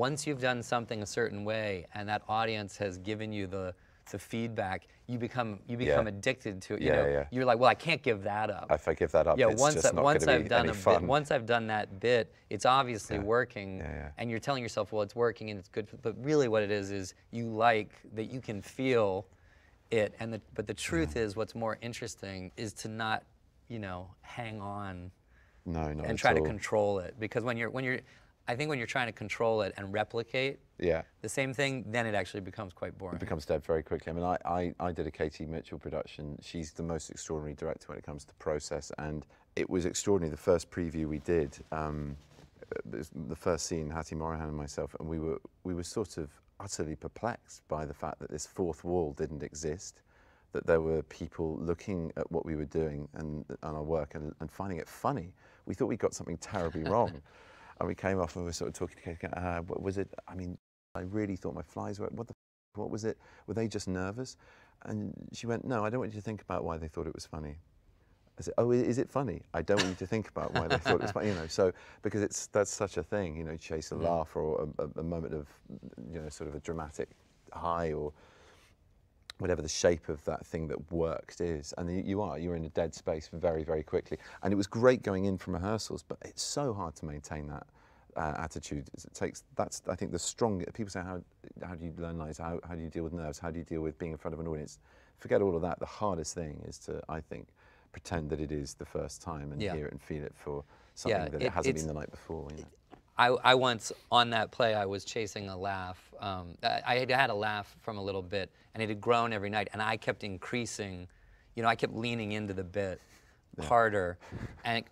once you've done something a certain way and that audience has given you the feedback, you become addicted to it. You know, you're like, well, I can't give that up. If I give that up, it's just not going to be any fun. Once I've done that bit, it's obviously working, and you're telling yourself, well, it's working and it's good. But really, what it is you like that you can feel it. And but the truth is, what's more interesting is to not, you know, hang on. No, not and try to control it, because I think when you're trying to control it and replicate the same thing, then it actually becomes quite boring. It becomes dead very quickly. I mean, I did a Katie Mitchell production. She's the most extraordinary director when it comes to process, and it was extraordinary. The first preview we did, the first scene, Hattie Morahan and myself, and we were sort of utterly perplexed by the fact that this fourth wall didn't exist, that there were people looking at what we were doing and our work and finding it funny. We thought we got something terribly wrong. And we came off and we were sort of talking to Kate, what was it? I mean, I really thought my flies were, what was it? Were they just nervous? And she went, no, I don't want you to think about why they thought it was funny. I said, oh, is it funny? I don't want you to think about why they thought it was funny, you know, so, because that's such a thing, you know, chase a laugh or a moment of, you know, sort of a dramatic high or whatever the shape of that thing that worked is. And you're in a dead space very, very quickly. And it was great going in from rehearsals, but it's so hard to maintain that attitude. It takes, that's, I think, the strongest. People say, how do you learn lines? How do you deal with nerves? How do you deal with being in front of an audience? Forget all of that. The hardest thing is to, I think, pretend that it is the first time and hear it and feel it for something that it hasn't been the night before. You know? I once, on that play, I was chasing a laugh. I had a laugh from a little bit, and it had grown every night, and I kept increasing. You know, I kept leaning into the bit harder, and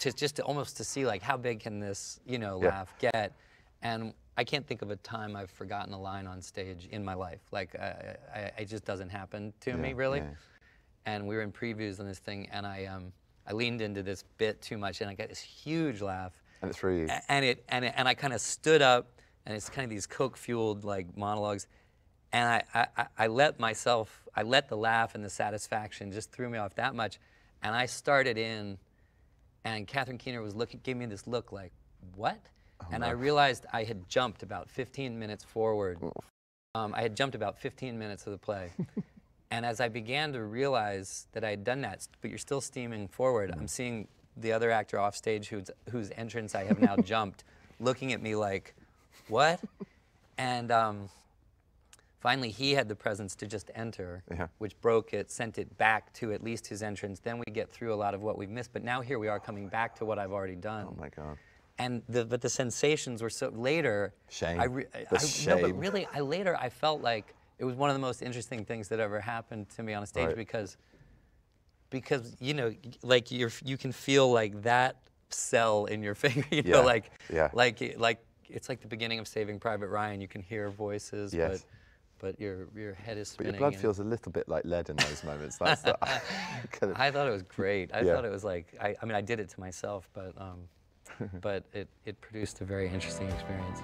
almost to see, like, how big can this, you know, laugh get? And I can't think of a time I've forgotten a line on stage in my life. Like, it just doesn't happen to me, really. And we were in previews on this thing, and I leaned into this bit too much, and I got this huge laugh. And it's really, and I kind of stood up, and it's kind of these Coke-fueled like monologues, and I let the laugh and the satisfaction just threw me off that much, and I started in, and Catherine Keener was gave me this look like, what? And I realized I had jumped about 15 minutes forward. I had jumped about 15 minutes of the play. And as I began to realize that I had done that, but you're still steaming forward, I'm seeing the other actor off stage whose entrance I have now jumped, looking at me like, what? And finally he had the presence to just enter, which broke it, sent it back to at least his entrance. Then we get through a lot of what we've missed, but now here we are coming back to what I've already done. Oh my God. And but the sensations were so, later. Shame. No, but really, later I felt like it was one of the most interesting things that ever happened to me on a stage, because you know, like you can feel like that cell in your finger, you know, like it's like the beginning of Saving Private Ryan. You can hear voices, but your head is spinning. But your blood feels a little bit like lead in those moments. That's the, I thought it was great. I thought it was like, I mean, I did it to myself, but it produced a very interesting experience.